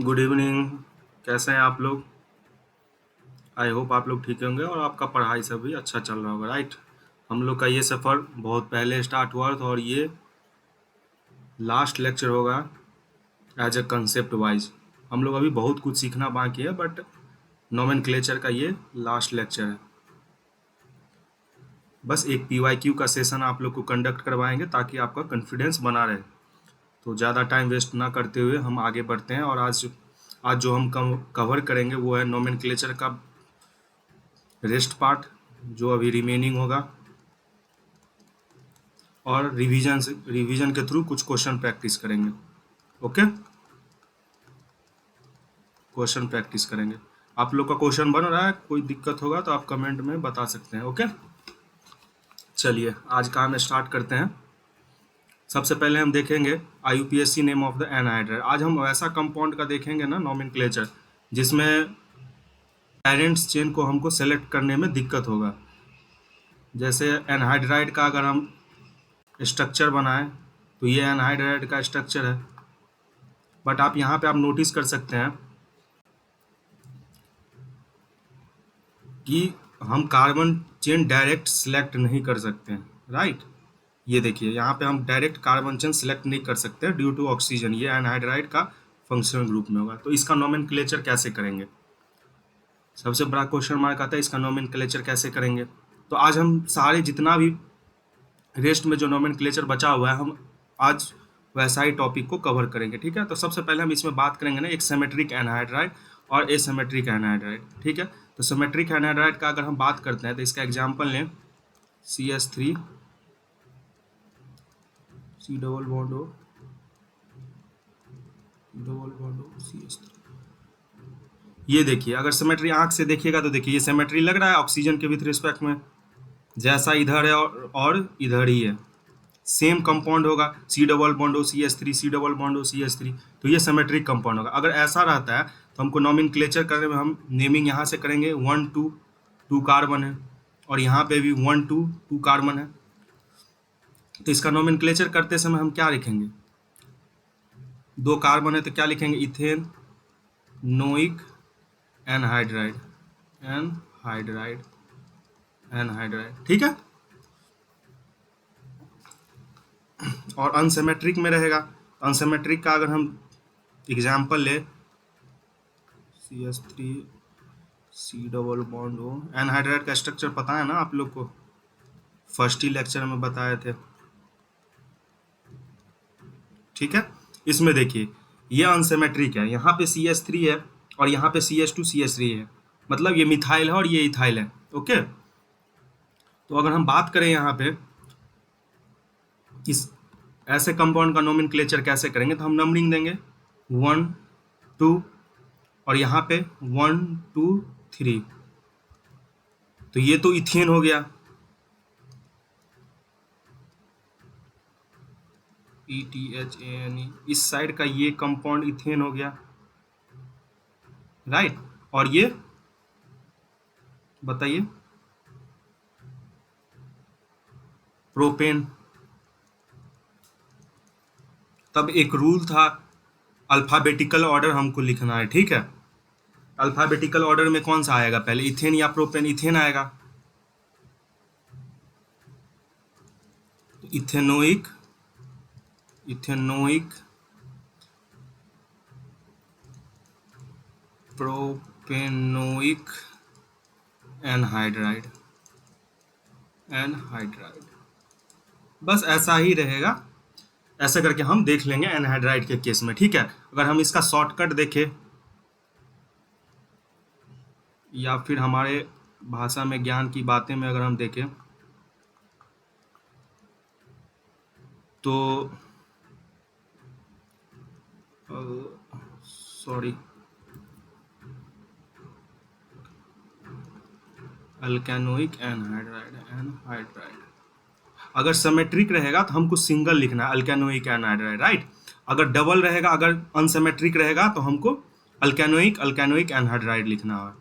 Good evening. कैसे हैं आप लोग? आई होप आप लोग ठीक होंगे और आपका पढ़ाई सब भी अच्छा चल रहा होगा, राइट। हम लोग का ये सफ़र बहुत पहले स्टार्ट हुआ था और ये लास्ट लेक्चर होगा एज ए कंसेप्ट वाइज। हम लोग अभी बहुत कुछ सीखना बाकी है, बट नोमेनक्लेचर का ये लास्ट लेक्चर है। बस एक पीवाईक्यू का सेशन आप लोग को कंडक्ट करवाएंगे ताकि आपका कॉन्फिडेंस बना रहे। तो ज़्यादा टाइम वेस्ट ना करते हुए हम आगे बढ़ते हैं। और आज आज जो हम कवर करेंगे वो है नोमेनक्लेचर का रेस्ट पार्ट, जो अभी रिमेनिंग होगा, और रिवीजन के थ्रू कुछ क्वेश्चन प्रैक्टिस करेंगे। ओके, क्वेश्चन प्रैक्टिस करेंगे। आप लोग का क्वेश्चन बन रहा है, कोई दिक्कत होगा तो आप कमेंट में बता सकते हैं। ओके, चलिए आज का हम स्टार्ट करते हैं। सबसे पहले हम देखेंगे IUPAC name of the anhydride. आज हम वैसा कंपाउंड का देखेंगे ना, नोमेनक्लेचर, जिसमें पेरेंट्स चेन को हमको सेलेक्ट करने में दिक्कत होगा। जैसे एनहाइड्राइड का अगर हम स्ट्रक्चर बनाएं तो ये एनहाइड्राइड का स्ट्रक्चर है, बट आप यहाँ पे आप नोटिस कर सकते हैं कि हम कार्बन चेन डायरेक्ट सिलेक्ट नहीं कर सकते हैं, राइट। ये देखिए यहाँ पे हम डायरेक्ट कार्बन चेन सिलेक्ट नहीं कर सकते ड्यू टू ऑक्सीजन। ये एनहाइड्राइड का फंक्शनल ग्रुप में होगा। तो इसका नोमेनक्लेचर कैसे करेंगे, सबसे बड़ा क्वेश्चन मार्क आता है। इसका नोमेनक्लेचर कैसे करेंगे? तो आज हम सारे जितना भी रेस्ट में जो नोमेनक्लेचर बचा हुआ है, हम आज वैसा ही टॉपिक को कवर करेंगे, ठीक है। तो सबसे पहले हम इसमें बात करेंगे ना एक सिमेट्रिक एनहाइड्राइड और एसिमेट्रिक एनहाइड्राइड, ठीक है। तो सिमेट्रिक एनहाइड्राइड का अगर हम बात करते हैं तो इसका एग्जांपल लें CH3 C double bond O CH3। ये देखिए, अगर सिमेट्री आंख से देखिएगा तो देखिए ये सिमेट्री लग रहा है ऑक्सीजन के विथ रिस्पेक्ट में, जैसा इधर है और इधर ही है, सेम कंपाउंड होगा। C double bond O CH3 C double bond O CH3, तो ये सिमेट्रिक कंपाउंड होगा। अगर ऐसा रहता है तो हमको नोमेनक्लेचर करने में हम नेमिंग यहाँ से करेंगे 1 2 कार्बन है, और यहाँ पे भी 1 2 कार्बन है। तो इसका नोमेनक्लेचर करते समय हम क्या लिखेंगे? 2 कार्बन है तो क्या लिखेंगे? इथेन नोइक एनहाइड्राइड एनहाइड्राइड एनहाइड्राइड, ठीक है। और अनसिमेट्रिक में रहेगा, अनसिमेट्रिक का अगर हम एग्जाम्पल ले CH3 C double bond O। Anhydride का स्ट्रक्चर पता है ना आप लोग को, फर्स्ट ही लेक्चर में बताए थे, ठीक है। इसमें देखिए ये अनसिमेट्रिक है, यहाँ पे CH3 है और यहाँ पे CH2 CH3 है, मतलब ये मिथाइल है और ये इथाइल है। ओके, तो अगर हम बात करें यहाँ पे इस ऐसे कंपाउंड का नोमेनक्लेचर कैसे करेंगे, तो हम नंबरिंग देंगे 1 2 और यहाँ पे 1 2 3। तो ये तो इथेन हो गया, ETHANE। इस साइड का ये कंपाउंड इथेन हो गया, राइट। और ये बताइए प्रोपेन। तब एक रूल था, अल्फाबेटिकल ऑर्डर हमको लिखना है, ठीक है। अल्फाबेटिकल ऑर्डर में कौन सा आएगा पहले, इथेन या प्रोपेन? इथेन आएगा। तो इथेनोइक प्रोपेनोइक एनहाइड्राइड बस ऐसा ही रहेगा। ऐसे करके हम देख लेंगे एनहाइड्राइड के केस में, ठीक है। अगर हम इसका शॉर्टकट देखें या फिर हमारे भाषा में ज्ञान की बातें में अगर हम देखें तो सॉरी अल्केनोइक एनहाइड्राइड। अगर सिमेट्रिक रहेगा तो हमको सिंगल लिखना है, अल्केनोइक एनहाइड्राइड, राइट। अगर डबल रहेगा, अगर अनसिमेट्रिक रहेगा तो हमको अल्केनोइक एनहाइड्राइड लिखना है।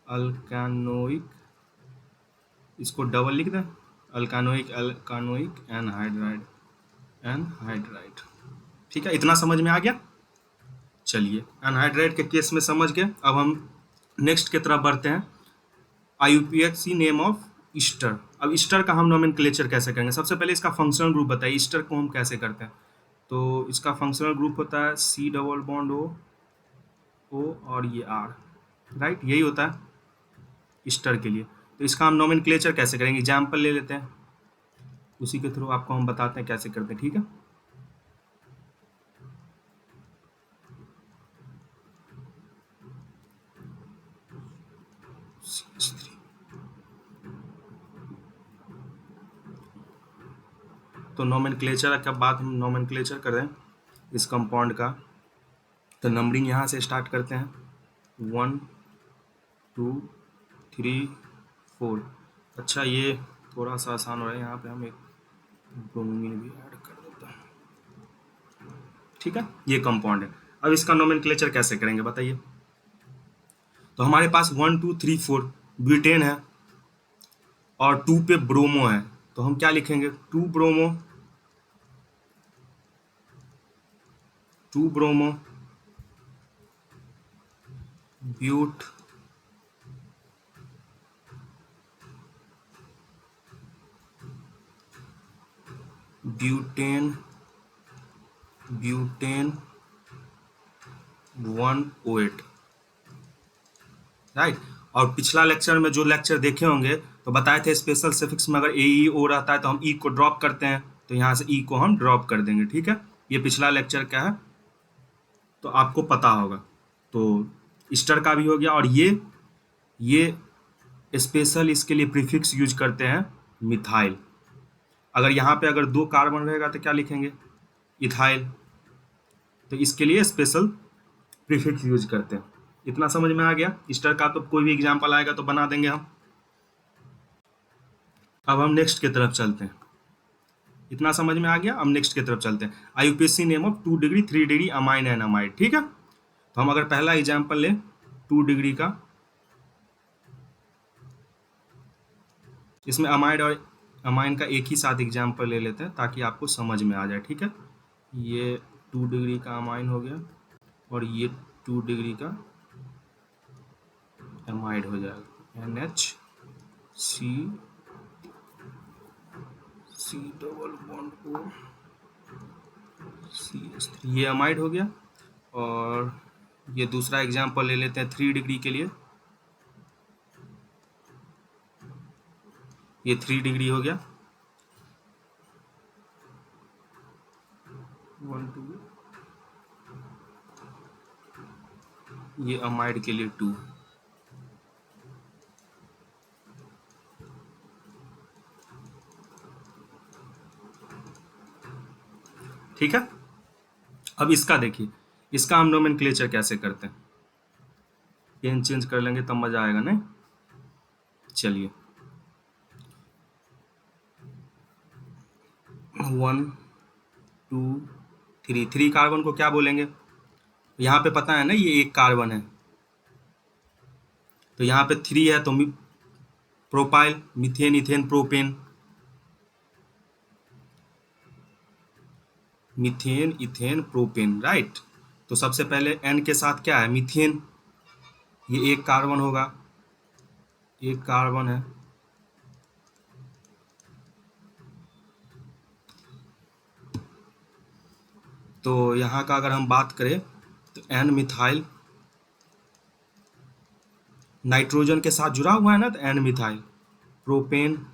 अल्केनोइक, इसको डबल लिख दें, अल्केनोइक एनहाइड्राइड, ठीक है। इतना समझ में आ गया? चलिए एनहाइड्राइड के केस में समझ गए। अब हम नेक्स्ट की तरफ बढ़ते हैं। IUPAC name of Easter. अब ईस्टर का हम नोमेनक्लेचर कैसे करेंगे? सबसे पहले इसका फंक्शनल ग्रुप बताइए, ईस्टर को हम कैसे करते हैं? तो इसका फंक्शनल ग्रुप होता है C डबल बॉन्ड O और ये R, राइट, यही होता है ईस्टर के लिए। तो इसका हम नोमेनक्लेचर कैसे करेंगे? एग्जाम्पल ले लेते हैं, उसी के थ्रू आपको हम बताते हैं कैसे करते हैं, ठीक है। CH3 तो नोमेनक्लेचर का बात हम नोमेनक्लेचर करें इस कंपाउंड का, तो नंबरिंग यहाँ से स्टार्ट करते हैं 1 2 3 4। अच्छा ये थोड़ा सा आसान हो रहा है, यहाँ पे हम एक ब्रोमीन भी ऐड कर देते हैं, ठीक है। ये कंपाउंड है। अब इसका नोमेनक्लेचर कैसे करेंगे बताइए? तो हमारे पास 1 2 3 4 ब्यूटेन है और 2 पे ब्रोमो है, तो हम क्या लिखेंगे? 2 ब्रोमो ब्यूट ब्यूटेन 108, राइट। और पिछला लेक्चर में जो लेक्चर देखे होंगे तो बताए थे स्पेशल सफिक्स में अगर AEO रहता है तो हम E को ड्रॉप करते हैं, तो यहाँ से E को हम ड्रॉप कर देंगे, ठीक है। ये पिछला लेक्चर क्या है तो आपको पता होगा। तो ईस्टर का भी हो गया। और ये स्पेशल इसके लिए प्रीफिक्स यूज करते हैं मिथाइल। अगर यहाँ पे अगर 2 कार्बन रहेगा तो क्या लिखेंगे? इथाइल। तो इसके लिए स्पेशल प्रीफिक्स यूज करते हैं। इतना समझ में आ गया? ईस्टर का तो कोई भी एग्जाम्पल आएगा तो बना देंगे हम। अब हम नेक्स्ट की तरफ चलते हैं। इतना समझ में आ गया? अब नेक्स्ट की तरफ चलते हैं। IUPAC name of 2 degree 3 degree amine and amide, ठीक है। तो हम अगर पहला एग्जाम्पल लें 2 डिग्री का, इसमें अमाइड और अमाइन का एक ही साथ एग्जाम्पल ले लेते हैं ताकि आपको समझ में आ जाए, ठीक है। ये 2 डिग्री का अमाइन हो गया और ये 2 डिग्री का अमाइड हो जाएगा, NHC double bond O CH3, ये अमाइड हो गया। और ये दूसरा एग्जाम्पल ले लेते हैं 3 डिग्री के लिए, ये 3 डिग्री हो गया, 1 2, ये अमाइड के लिए 2। ठीक है। अब इसका देखिए, इसका हम नोमेनक्लेचर कैसे करते हैं? पेन चेंज कर लेंगे तब मजा आएगा, नहीं? चलिए 1 2 3 कार्बन को क्या बोलेंगे? यहाँ पे पता है ना ये एक कार्बन है, तो यहाँ पे 3 है तो propyl, methane, ethane, propane, methane, ethane, propane, right. तो सबसे पहले N के साथ क्या है? मीथेन, ये एक कार्बन होगा, एक कार्बन है। तो यहाँ का अगर हम बात करें तो N मिथाइल नाइट्रोजन के साथ जुड़ा हुआ है ना, तो N methyl, propane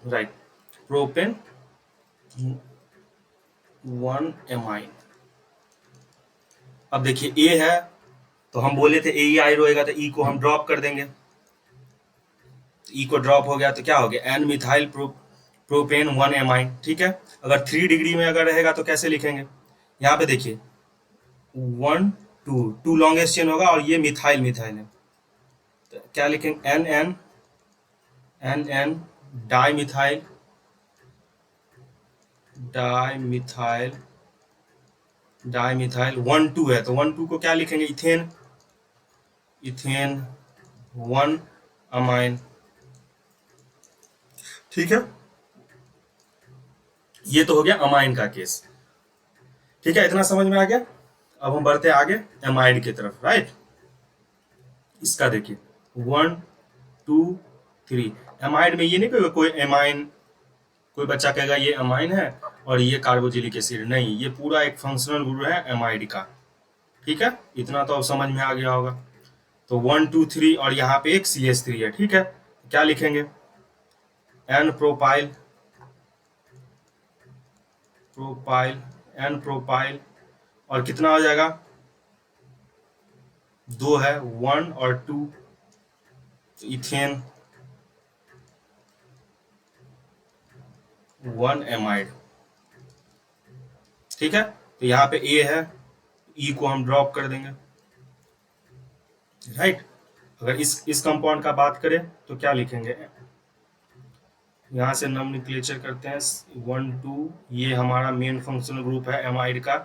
right, propane 1 amine. अब देखिए A है तो हम बोले थे AEI रहेगा तो E को हम ड्रॉप कर देंगे, E को ड्रॉप हो गया तो क्या हो गया? N मिथाइल प्रोपेन 1 एमाइन, ठीक है। अगर 3 डिग्री में अगर रहेगा तो कैसे लिखेंगे? यहाँ पे देखिए 1 2 लॉन्गेस्ट चेन होगा और ये मिथाइल है, तो क्या लिखेंगे? NN डाई मिथाइल 1 2 है, तो 1 2 को क्या लिखेंगे? Ethane 1 amine. ठीक है, ये तो हो गया अमाइन का केस। ठीक है, इतना समझ में आ गया। अब हम बढ़ते हैं आगे एमाइड की तरफ, राइट। इसका देखिए 1 2 3। एमाइड में ये नहीं कहेगा कोई एमाइन, कोई बच्चा कहेगा ये अमाइन है और ये कार्बोजिलिक एसिड, नहीं, ये पूरा एक फंक्शनल ग्रुप है एमाइड का। ठीक है, इतना तो अब समझ में आ गया होगा। तो 1 2 3 और यहाँ पे एक CH3 है। ठीक है, क्या लिखेंगे, N propyl, propyl, N propyl, और कितना हो जाएगा, 2 है, 1 और 2, इथेन 1 एमाइड। ठीक है, तो यहाँ पे ए है, ई को हम ड्रॉप कर देंगे, राइट। अगर इस कंपाउंड का बात करें तो क्या लिखेंगे, यहाँ से नोमेनक्लेचर करते हैं 1 2, ये हमारा मेन फंक्शनल ग्रुप है एमाइड का।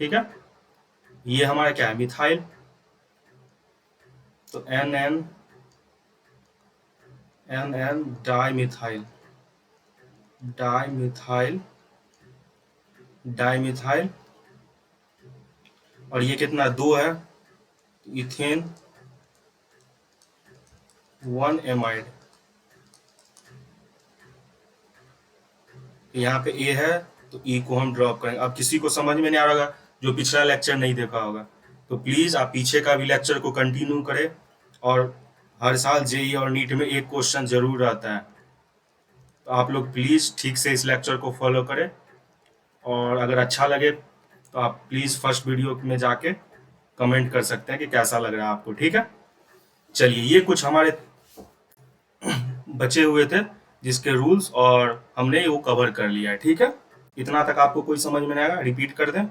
ठीक है, ये हमारा क्या है, मिथाइल, तो N N N N dimethyl, dimethyl, dimethyl, और ये कितना, 2 है, इथेन 1 एमाइड। यहाँ पे ए है तो ई को हम ड्रॉप करेंगे। अब किसी को समझ में नहीं आ रहा जो पिछला लेक्चर नहीं देखा होगा, तो प्लीज आप पीछे का भी लेक्चर को कंटिन्यू करें, और हर साल जेई और नीट में एक क्वेश्चन जरूर रहता है, तो आप लोग प्लीज ठीक से इस लेक्चर को फॉलो करें। और अगर अच्छा लगे तो आप प्लीज फर्स्ट वीडियो में जाके कमेंट कर सकते हैं कि कैसा लग रहा है आपको। ठीक है, चलिए, ये कुछ हमारे बचे हुए थे जिसके रूल्स और हमने वो कवर कर लिया है। ठीक है, इतना तक आपको कोई समझ में नहीं आएगा, रिपीट कर दें।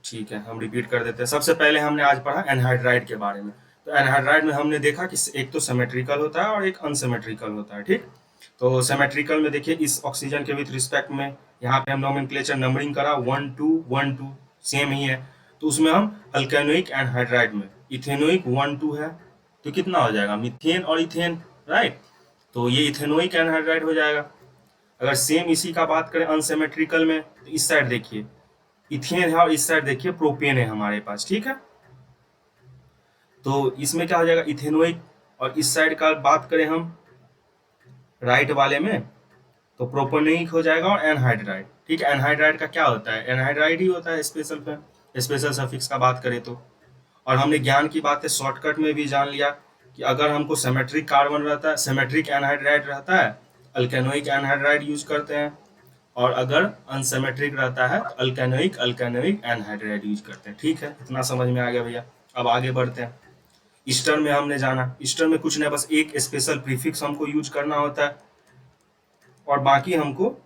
ठीक है, हम रिपीट कर देते हैं। सबसे पहले हमने आज पढ़ा एनहाइड्राइड के बारे में। तो एनहाइड्राइड में हमने देखा कि एक तो सिमेट्रिकल होता है और एक अनसिमेट्रिकल होता है। ठीक, तो सिमेट्रिकल में देखिए इस ऑक्सीजन के विथ रिस्पेक्ट में यहाँ पे हम नोमेनक्लेचर नंबरिंग करा 1 2 1 2 सेम ही है, तो उसमें हम अल्केनोइक एनहाइड्राइड में इथेनोइक 1 2 है, तो कितना हो जाएगा, मीथेन और इथेन, राइट। तो ये इथेनोइक एनहाइड्राइड हो जाएगा। अगर सेम इसी का बात करें अनसिमेट्रिकल में, तो इस साइड देखिए इथेन है और इस साइड देखिए प्रोपेन है हमारे पास। ठीक है, तो इसमें क्या हो जाएगा, इथेनोइक, और इस साइड का बात करें हम राइट वाले में तो प्रोपेनोइक हो जाएगा और एनहाइड्राइड। ठीक है, एनहाइड्राइड का क्या होता है, एनहाइड्राइड ही होता है स्पेशल पे, स्पेशल सफिक्स का बात करें तो। और हमने ज्ञान की बातें शॉर्टकट में भी जान लिया कि अगर हमको सिमेट्रिक कार्बन रहता है, सिमेट्रिक एनहाइड्राइड रहता है, अल्केनोइक एनहाइड्राइड यूज करते हैं, और अगर अनसिमेट्रिक रहता है तो अल्केनोइक अल्केनोइक एनहाइड्राइड यूज करते हैं। ठीक है, इतना समझ में आ गया भैया। अब आगे बढ़ते हैं। ईस्टर में हमने जाना, ईस्टर में कुछ नहीं, बस एक स्पेशल प्रीफिक्स हमको यूज करना होता है और बाकी हमको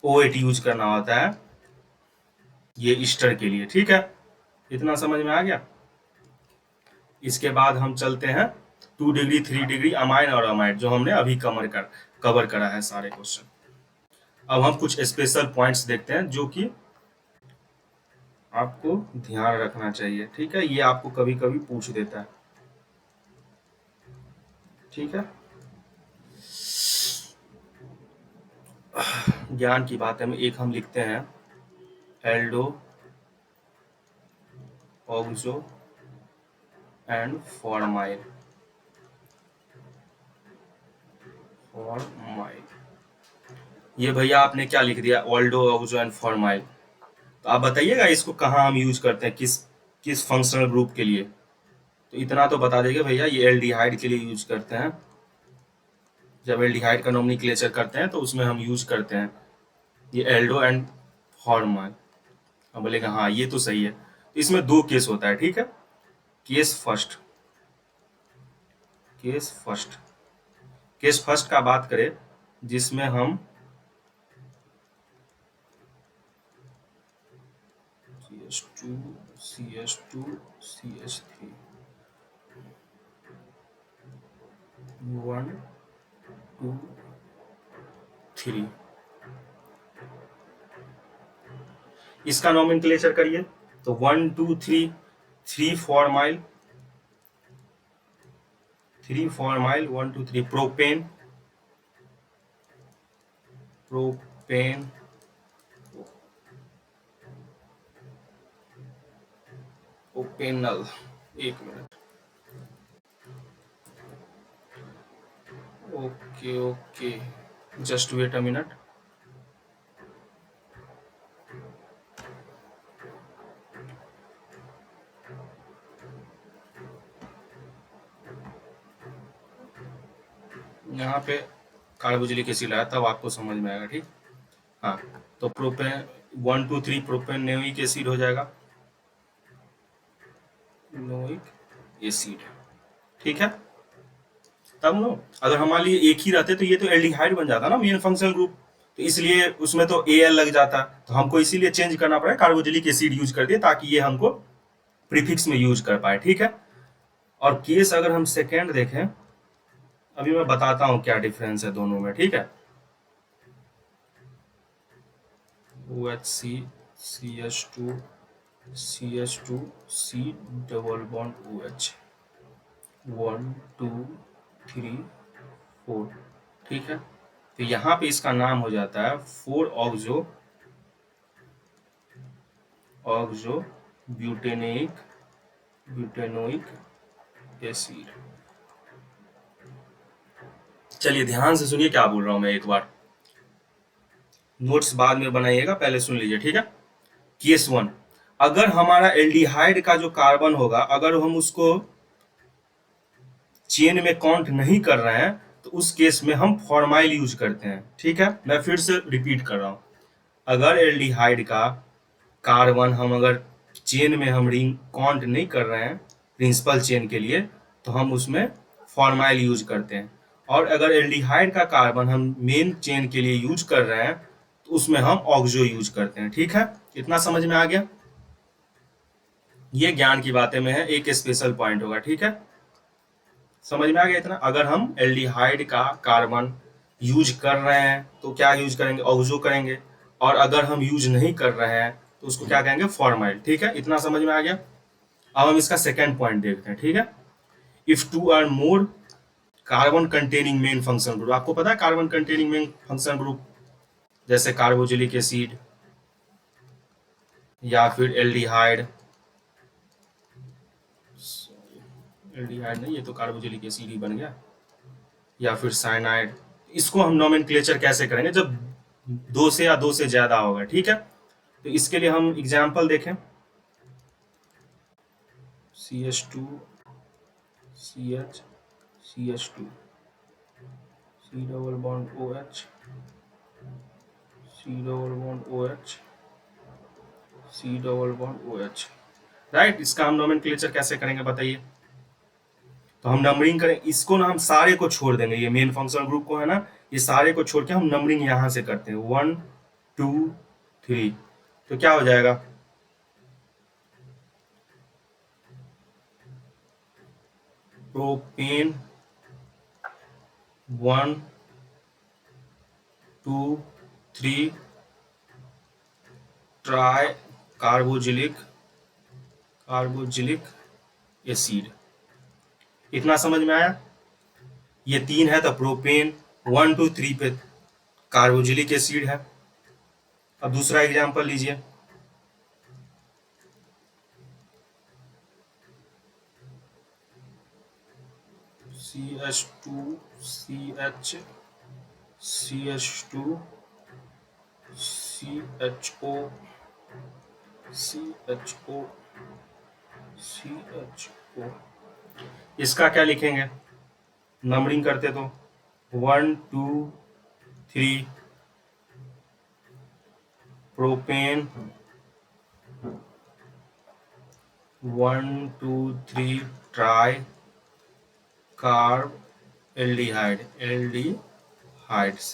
O8 यूज करना होता है ये ईस्टर के लिए। ठीक है, इतना समझ में आ गया। इसके बाद हम चलते हैं 2 डिग्री 3 डिग्री अमाइन और अमाइड, जो हमने अभी कवर करा है सारे क्वेश्चन। अब हम कुछ स्पेशल पॉइंट्स देखते हैं जो कि आपको ध्यान रखना चाहिए। ठीक है, ये आपको कभी कभी पूछ देता है। ठीक है, ज्ञान की बात है में एक हम लिखते हैं एल्डो ऑक्सो एंड फॉर्माइल, ये भैया आपने क्या लिख दिया, ऑल्डो ऑक्सो एंड फॉर्माइल। तो आप बताइएगा इसको कहाँ हम यूज करते हैं, किस किस फंक्शनल ग्रुप के लिए। तो इतना तो बता देगा भैया, ये एल्डिहाइड के लिए यूज करते हैं। जब एल्डिहाइड का नोमेनक्लेचर करते हैं तो उसमें हम यूज करते हैं ये एल्डो एंड फॉर्माइल। अब बोलेगा हाँ ये तो सही है। तो इसमें 2 केस होता है। ठीक है, case first, case first, case first का बात करें जिसमें हम CH2 CH2 CH3 1 2 3 इसका नोमेनक्लेचर करिए तो 1 2 3 3 formyl 3 formyl, 1 2 3 propane, propane, propanal, एक मिनट, okay okay, just wait a minute. यहाँ पे कार्बोक्सिलिक एसिड आया तब आपको समझ में आएगा, ठीक। हाँ, तो प्रोपेन 1 2 3 प्रोपेनोइक एसिड हो जाएगा, नोइक एसिड, ठीक है। तब नो अगर हमारे लिए एक ही रहते तो ये तो एल्डिहाइड बन जाता ना मेन फंक्शनल ग्रुप, तो इसलिए उसमें तो एल लग जाता, तो हमको इसीलिए चेंज करना पड़ा, कार्बोक्सिलिक एसिड यूज कर दिए ताकि ये हमको प्रीफिक्स में यूज कर पाए, ठीक है। और केस अगर हम सेकेंड देखें, अभी मैं बताता हूँ क्या डिफरेंस है दोनों में, ठीक है। OHC CH2 CH2 C double bond OH 1 2 3 4, ठीक है। तो यहाँ पे इसका नाम हो जाता है 4 ऑक्सो ब्यूटेनोइक एसिड। चलिए ध्यान से सुनिए क्या बोल रहा हूं मैं, एक बार नोट्स बाद में बनाइएगा, पहले सुन लीजिए, ठीक है। केस 1, अगर हमारा एल्डिहाइड का जो कार्बन होगा अगर हम उसको चेन में काउंट नहीं कर रहे हैं तो उस केस में हम फॉर्माइल यूज करते हैं, ठीक है। मैं फिर से रिपीट कर रहा हूं, अगर एल्डिहाइड का कार्बन हम अगर चेन में हम रिंग काउंट नहीं कर रहे हैं प्रिंसिपल चेन के लिए तो हम उसमें फॉर्माइल यूज करते हैं, और अगर एल्डिहाइड का कार्बन हम मेन चेन के लिए यूज कर रहे हैं तो उसमें हम ऑक्सो यूज करते हैं, ठीक है। इतना समझ में आ गया, ये ज्ञान की बातें में है, एक स्पेशल पॉइंट होगा, ठीक है। समझ में आ गया इतना। अगर हम एल्डिहाइड का कार्बन यूज कर रहे हैं तो क्या यूज करेंगे, ऑक्सो करेंगे, और अगर हम यूज नहीं कर रहे हैं तो उसको क्या कहेंगे, फॉर्माइल, ठीक है। इतना समझ में आ गया। अब हम इसका सेकेंड पॉइंट देखते हैं, ठीक है। If two or more carbon containing main function group, आपको पता है carbon containing main function group, जैसे कार्बोक्सिलिक एसिड या फिर एल्डिहाइड, एल्डिहाइड नहीं, ये तो कार्बोक्सिलिक एसिड ही बन गया, या फिर साइनाइड। इसको हम नोमेनक्लेचर कैसे करेंगे जब दो से या दो से ज्यादा होगा, ठीक है। तो इसके लिए हम एग्जाम्पल देखें, CH2 CH CH2 C double bond OH C double bond OH C double bond OH, right. इसका हम नोमेनक्लेचर कैसे करेंगे बताइए। तो हम नंबरिंग करें, इसको ना हम सारे को छोड़ देंगे, ये मेन फंक्शनल ग्रुप को है ना, ये सारे को छोड़ के हम नंबरिंग यहां से करते हैं 1 2 3, तो क्या हो जाएगा, प्रोपेन 1 2 3 ट्राई कार्बोक्सिलिक एसिड। इतना समझ में आया। ये 3 है तो प्रोपेन 1 2 3 पे कार्बोक्सिलिक एसिड है। अब दूसरा एग्जांपल लीजिए, CH2 CH CH2 CHO CHO CHO, इसका क्या लिखेंगे, नंबरिंग करते तो 1 2 3 प्रोपेन 1 2 3 ट्राई कार्ब एल्डिहाइड।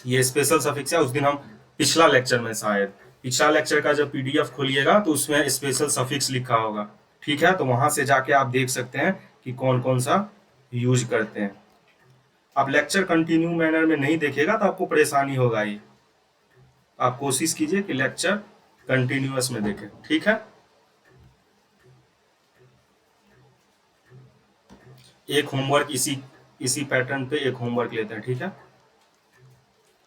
ये स्पेशल सफिक्स है, उस दिन हम पिछला लेक्चर में शायद पिछला लेक्चर का जब PDF खोलिएगा तो उसमें स्पेशल सफिक्स लिखा होगा, ठीक है। तो वहां से जाके आप देख सकते हैं कि कौन कौन सा यूज करते हैं। आप लेक्चर कंटिन्यू मैनर में नहीं देखेगा तो आपको परेशानी होगा, ये आप कोशिश कीजिए कि लेक्चर कंटिन्यूअस में देखें, ठीक है। एक होमवर्क इसी इसी पैटर्न पे एक होमवर्क लेते हैं, ठीक है।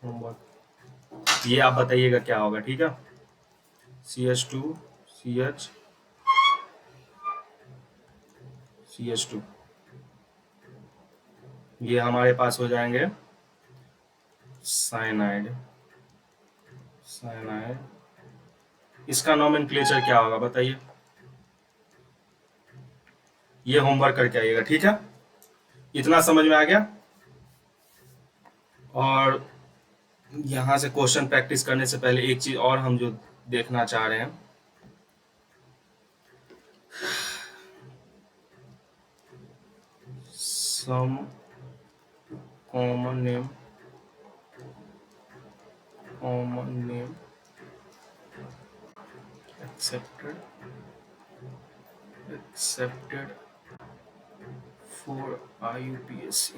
होमवर्क ये आप बताइएगा क्या होगा, ठीक है। CH2 CH CH2 ये हमारे पास हो जाएंगे साइनाइड। साइनाइड इसका नोमेनक्लेचर क्या होगा बताइए। ये होमवर्क करके आइएगा, ठीक है। इतना समझ में आ गया। और यहाँ से क्वेश्चन प्रैक्टिस करने से पहले एक चीज और हम जो देखना चाह रहे हैं, some common name accepted for IUPAC।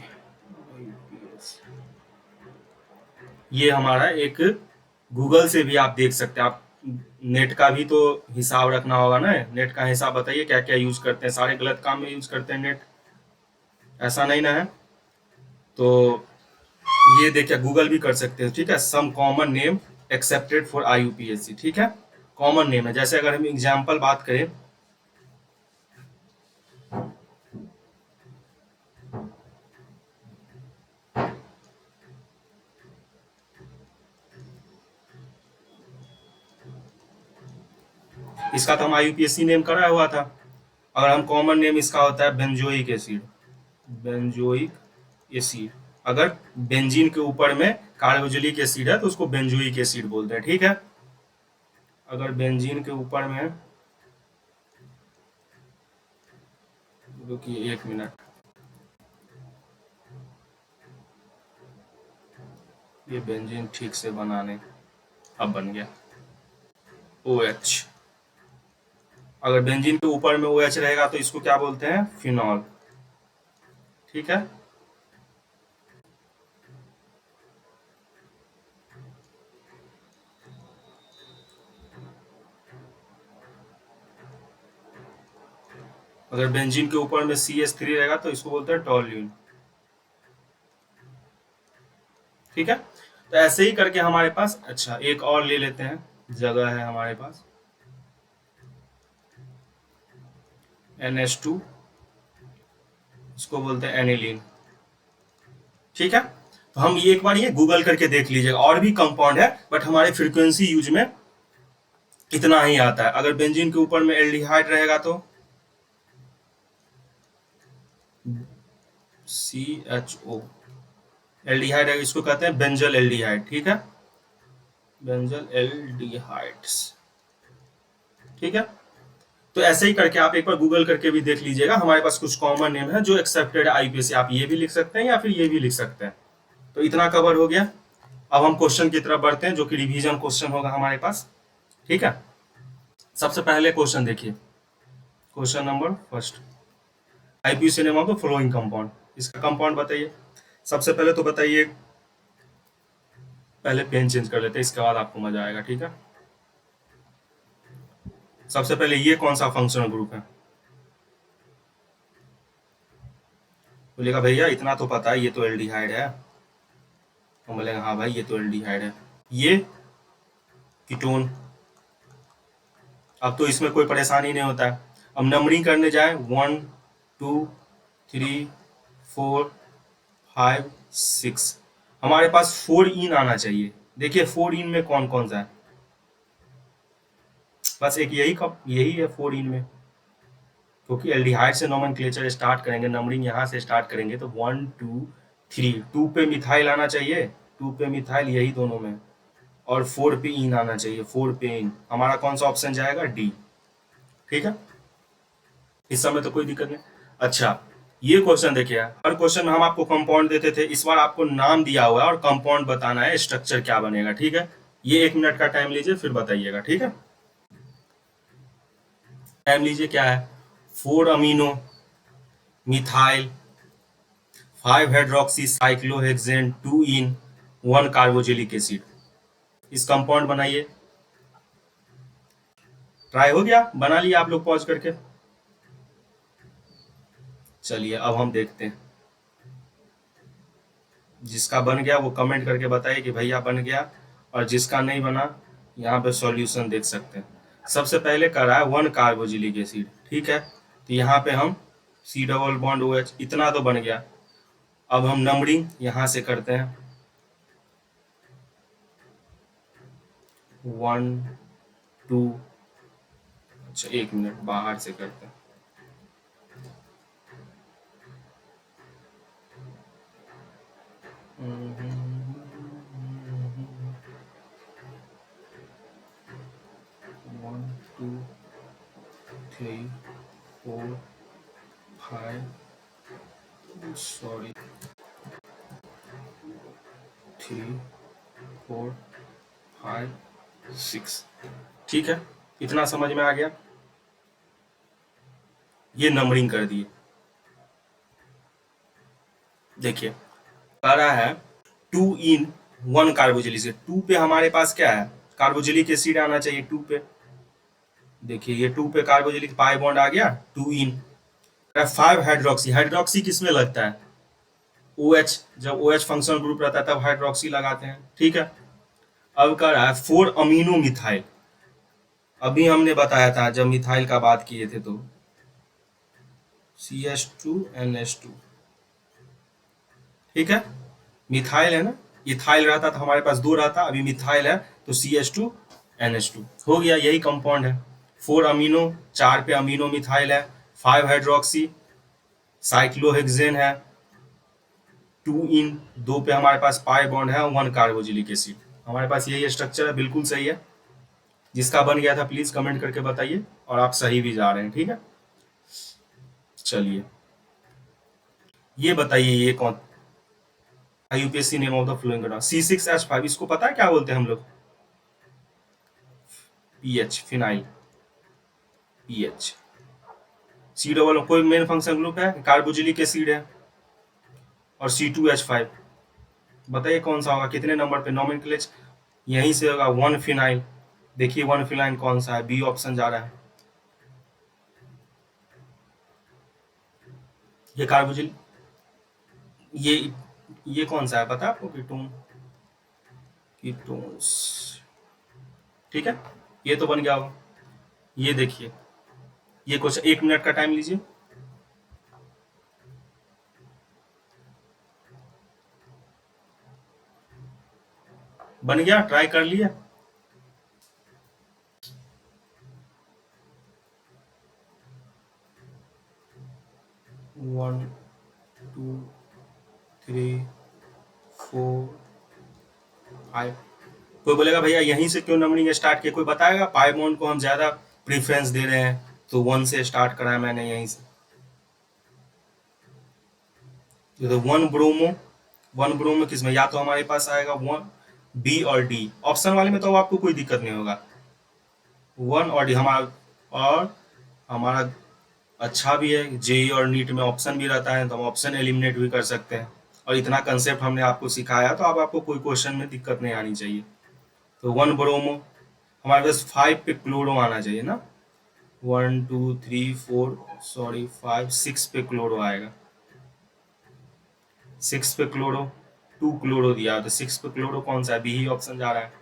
ये हमारा एक गूगल से भी आप देख सकते हैं। आप नेट का भी तो हिसाब रखना होगा ना। नेट का हिसाब बताइए क्या क्या यूज करते हैं। सारे गलत काम में यूज करते हैं नेट, ऐसा नहीं ना है। तो ये देखिए गूगल भी कर सकते हैं, ठीक है। Some common name accepted for IUPAC, ठीक है। कॉमन नेम है, जैसे अगर हम एग्जाम्पल बात करें, इसका तो हम IUPAC नेम करा हुआ था। अगर हम कॉमन नेम इसका होता है बेंजोइक एसिड। बेंजोइक एसिड, अगर बेंजीन के ऊपर में कार्बोक्सिलिक एसिड है तो उसको बेंजोइक एसिड बोलते हैं, ठीक है। अगर बेंजीन के ऊपर में, रुकिए 1 मिनट, ये बेंजीन ठीक से बनाने, अब बन गया OH। अगर बेंजीन के ऊपर में OH रहेगा तो इसको क्या बोलते हैं, फिनॉल, ठीक है। अगर बेंजीन के ऊपर में CH3 रहेगा तो इसको बोलते हैं टॉल्यून, ठीक है। तो ऐसे ही करके हमारे पास, अच्छा एक और ले लेते हैं, जगह है हमारे पास NH2, इसको बोलते हैं एनिलीन, ठीक है। तो हम ये एक बार ये गूगल करके देख लीजिएगा, और भी कंपाउंड है बट हमारे फ्रीक्वेंसी यूज में इतना ही आता है। अगर बेंजीन के ऊपर में एल्डिहाइड रहेगा तो CHO, एल्डिहाइड है, इसको कहते हैं बेंजल एल्डिहाइड, ठीक है। बेंजल एल्डिहाइड्स, ठीक है। तो ऐसे ही करके आप एक बार गूगल करके भी देख लीजिएगा। हमारे पास कुछ कॉमन नेम है जो एक्सेप्टेड IUPAC, आप ये भी लिख सकते हैं या फिर ये भी लिख सकते हैं। तो इतना कवर हो गया। अब हम क्वेश्चन की तरफ बढ़ते हैं जो कि रिवीजन क्वेश्चन होगा हमारे पास, ठीक है। सबसे पहले क्वेश्चन देखिए, question number first, IUPAC name of the following compound, इसका कंपाउंड बताइए। सबसे पहले तो बताइए, पहले पेन चेंज कर लेते हैं, इसके बाद आपको मजा आएगा, ठीक है। सबसे पहले ये कौन सा फंक्शनल ग्रुप है, बोलेगा भैया इतना तो पता है, ये तो एल्डिहाइड है। हम बोलेंगे हाँ भाई ये तो एल्डिहाइड है। ये कीटोन, अब तो इसमें कोई परेशानी नहीं होता है। अब नंबरिंग करने जाए 1 2 3 4 5 6, हमारे पास 4 इन आना चाहिए। देखिए 4 इन में कौन कौन सा है, बस एक यही है 4 इन में, क्योंकि एल्डिहाइड से नोमेनक्लेचर स्टार्ट करेंगे, नंबरिंग यहाँ से स्टार्ट करेंगे तो 1 2 3, 2 पे मिथाइल आना चाहिए, 2 पे मिथाइल, यही दोनों में, और 4 पे इन आना चाहिए, 4 पे इन। हमारा कौन सा ऑप्शन जाएगा, D, ठीक है। इस समय तो कोई दिक्कत नहीं। अच्छा ये क्वेश्चन देखिए, हर क्वेश्चन में हम आपको कंपाउंड देते थे, इस बार आपको नाम दिया हुआ है और कंपाउंड बताना है, स्ट्रक्चर क्या बनेगा, ठीक है। ये 1 मिनट का टाइम लीजिए फिर बताइएगा, ठीक है। टाइम लीजिए, क्या है, 4 अमीनो मिथाइल 5 हाइड्रोक्सी साइक्लोहेक्सेन 2 इन 1 कार्बोक्सिलिक एसिड, इस कंपाउंड बनाइए। ट्राई हो गया, बना लिया आप लोग पॉज करके। चलिए अब हम देखते हैं, जिसका बन गया वो कमेंट करके बताइए कि भैया बन गया, और जिसका नहीं बना यहाँ पे सॉल्यूशन देख सकते हैं। सबसे पहले करा है 1 कार्बोजिलिक एसिड, ठीक है, तो यहाँ पे हम C डबल बॉन्ड OH इतना तो बन गया। अब हम नंबरिंग यहाँ से करते हैं, 1 2, अच्छा 1 मिनट बाहर से करते हैं। One two three four five, sorry 3 4 5 6, ठीक है, इतना समझ में आ गया। ये नंबरिंग कर दिए। देखिए कह रहा है 2 in 1 कार्बोजिलिक एसिड, 2 पे हमारे पास क्या है, कार्बोजिलिक एसिड आना चाहिए 2 पे। देखिए ये 2 पे कार्बोजिलिक पाई बॉन्ड आ गया, 2 in 5 हाइड्रोक्सी। हाइड्रोक्सी किस में लगता है, OH, जब OH फंक्शनल ग्रुप रहता है तब हाइड्रोक्सी लगाते हैं, ठीक है। अब कह रहा है 4 अमीनो मिथाइल। अभी हमने बताया था जब मिथाइल का बात किए थे तो CH2NH2, ठीक है, मिथाइल है ना, इथाइल रहता तो हमारे पास 2 रहता, अभी मिथाइल है तो CH2NH2 हो गया, यही कंपाउंड है। 4 अमीनो, 4 पे अमीनो मिथाइल है, 5 हाइड्रोक्सी, साइक्लोहेक्सेन है, 2 in 2 पे हमारे पास पाई बॉन्ड है, 1 कार्बोजिलिक एसिड। हमारे पास यही स्ट्रक्चर है, बिल्कुल सही है। जिसका बन गया था प्लीज कमेंट करके बताइए, और आप सही भी जा रहे हैं, ठीक है। चलिए ये बताइए ये कौन, UPSC name of the flowing C6H5, इसको पता है क्या बोलते हैं हम लोग, pH, phenyl pH. C double कोई मेन फंक्शन ग्रुप है, कार्बोजिलिक एसिड है, और C2H5, बताइए कौन सा होगा, कितने नंबर पे, नोमेनक्लेचर यहीं से होगा 1 फिनाइल। देखिए 1 फिनाइल कौन सा है, बी ऑप्शन जा रहा है। ये कार्बोजिल, ये ये कौन सा है पता है आपको, कीटोन्स, ठीक है, ये तो बन गया होगा। ये देखिए ये क्वेश्चन, 1 मिनट का टाइम लीजिए। बन गया, ट्राई कर लिया। One two three four five. कोई बोलेगा भैया यहीं से क्यों नंबरिंग स्टार्ट किया, कोई बताएगा, पाई बॉन्ड को हम ज्यादा प्रीफरेंस दे रहे हैं तो 1 से स्टार्ट कराया मैंने यहीं से। तो 1 ब्रोमो किस में, या तो हमारे पास आएगा 1 बी और डी, ऑप्शन वाले में तो आपको कोई दिक्कत नहीं होगा, 1 और डी हमारा। और हमारा अच्छा भी है, जेई और नीट में ऑप्शन भी रहता है तो हम ऑप्शन एलिमिनेट भी कर सकते हैं, और इतना कंसेप्ट हमने आपको सिखाया तो अब आपको कोई क्वेश्चन में दिक्कत नहीं आनी चाहिए। तो 1 ब्रोमो, हमारे पास 5 पे क्लोरो आना चाहिए ना, 1 2 3 4 सॉरी 5 6 पे क्लोरो आएगा, 6 पे क्लोरो, 2 क्लोरो दिया तो 6 पे क्लोरो कौन सा है, बी ही ऑप्शन जा रहा है,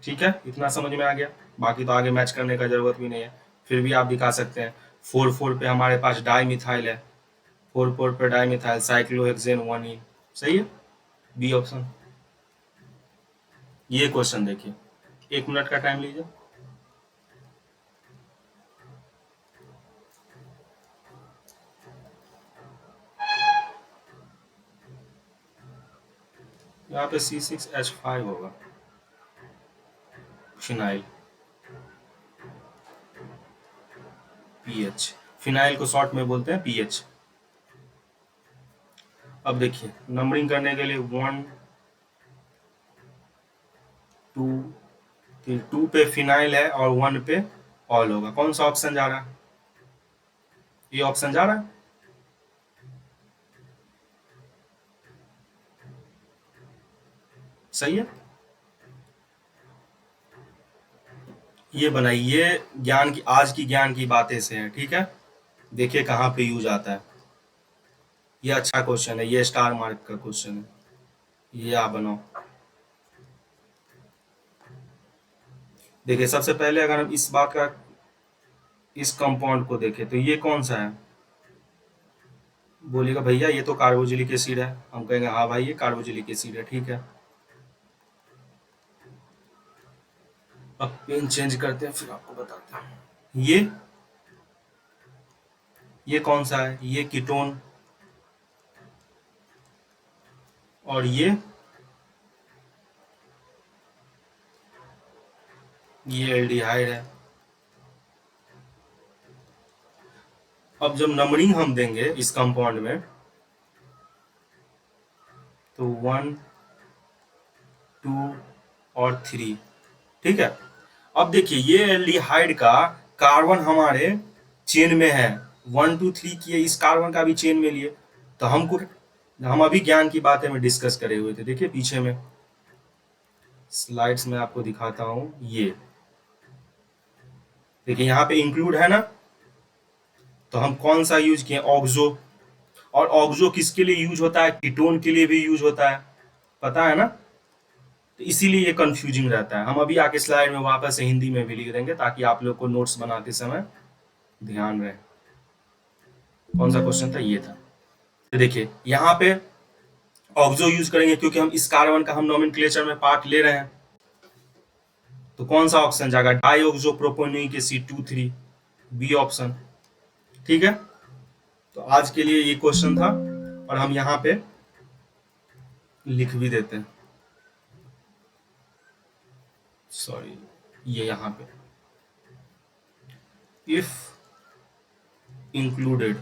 ठीक है, इतना समझ में आ गया। बाकी तो आगे मैच करने का जरूरत भी नहीं है, फिर भी आप दिखा सकते हैं। 4 पे हमारे पास डाई मिथाइल है, 4 पे डाई मिथाइल, साइक्लोहेक्सेन 1 in, सही है, बी ऑप्शन। ये क्वेश्चन देखिए, 1 मिनट का टाइम लीजिए। यहाँ पे C6H5 होगा, फिनाइल पीएच, फिनाइल को शॉर्ट में बोलते हैं पीएच। अब देखिए नंबरिंग करने के लिए 1 2 3, 2 पे फिनाइल है और 1 पे ऑल होगा, कौन सा ऑप्शन जा रहा है, ये ऑप्शन जा रहा है, सही है। ये बनाइए, ज्ञान की, आज की ज्ञान की बातें से है, ठीक है, देखिए कहाँ पे यूज आता है। ये अच्छा क्वेश्चन है, ये स्टार मार्क का क्वेश्चन है, ये आप बनाओ। देखिए सबसे पहले अगर हम इस बात का, इस कंपाउंड को देखें तो ये कौन सा है, बोलिएगा भैया ये तो कार्बोजिलिक एसिड है, हम कहेंगे हाँ भाई ये कार्बोजिलिक एसिड है, ठीक है। अब पेन चेंज करते हैं फिर आपको बताते हैं। ये कौन सा है, ये कीटोन, और ये एल्डिहाइड है। अब जब नंबरिंग हम देंगे इस कंपाउंड में तो 1 2 और 3, ठीक है। अब देखिए ये एल्डिहाइड का कार्बन हमारे चेन में है, 1 2 3 किए, इस कार्बन का भी चेन में लिए, तो हम अभी ज्ञान की बातें में डिस्कस करे हुए थे। देखिए पीछे में स्लाइड्स में आपको दिखाता हूं, ये देखिए यहाँ पे इंक्लूड है ना, तो हम कौन सा यूज किए, ऑक्सो। और ऑक्सो किसके लिए यूज होता है, कीटोन के लिए भी यूज होता है, पता है ना। तो इसीलिए ये कंफ्यूजिंग रहता है। हम अभी आके स्लाइड में वापस से हिंदी में भी लिख देंगे ताकि आप लोग को नोट्स बनाते समय ध्यान रहे। कौन सा क्वेश्चन था, ये था। तो देखिए यहाँ पे ऑक्सो यूज करेंगे क्योंकि हम इस कार्बन का हम नोमेनक्लेचर में पार्ट ले रहे हैं। तो कौन सा ऑप्शन जाएगा, डाईऑक्सो प्रोपोनिक एसिड 2,3, बी ऑप्शन, ठीक है। तो आज के लिए ये क्वेश्चन था और हम यहाँ पे लिख भी देते हैं, सॉरी, ये यहाँ पे इफ इंक्लूडेड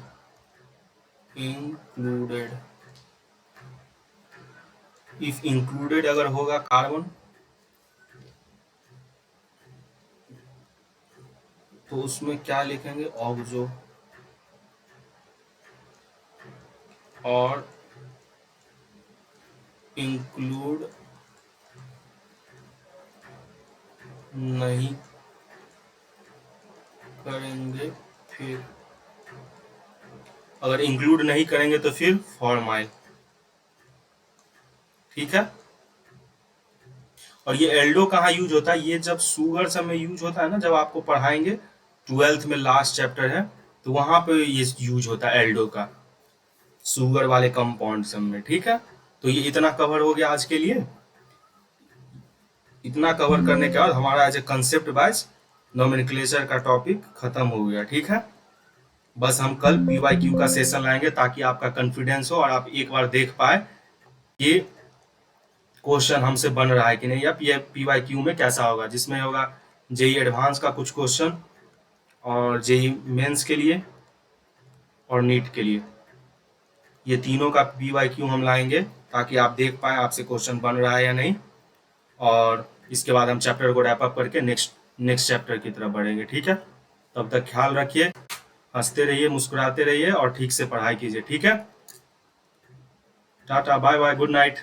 इफ इंक्लूडेड अगर होगा कार्बन तो उसमें क्या लिखेंगे, ऑक्सो, और इंक्लूड नहीं करेंगे, फिर अगर इंक्लूड नहीं करेंगे तो फिर फॉर्माइल, ठीक है। और ये एल्डो कहाँ यूज होता है, ये जब शुगर सब में यूज होता है ना, जब आपको पढ़ाएंगे 12th में लास्ट चैप्टर है, तो वहां पे ये यूज होता है एल्डो का, शुगर वाले कंपाउंड सब में, ठीक है। तो ये इतना कवर हो गया आज के लिए। इतना कवर करने के बाद हमारा as a concept wise nomenclature का टॉपिक खत्म हो गया, ठीक है। बस हम कल PYQ का सेशन लाएंगे ताकि आपका कॉन्फिडेंस हो और आप एक बार देख पाए ये क्वेश्चन हमसे बन रहा है कि नहीं, या PYQ में कैसा होगा, जिसमें होगा जेई एडवांस का कुछ क्वेश्चन और जेई मेंस के लिए और नीट के लिए, ये तीनों का PYQ हम लाएंगे ताकि आप देख पाए आपसे क्वेश्चन बन रहा है या नहीं। और इसके बाद हम चैप्टर को रैप अप करके नेक्स्ट चैप्टर की तरफ बढ़ेंगे, ठीक है। तब तक ख्याल रखिए, हंसते रहिए, मुस्कुराते रहिए और ठीक से पढ़ाई कीजिए, ठीक है। Tata bye bye, good night.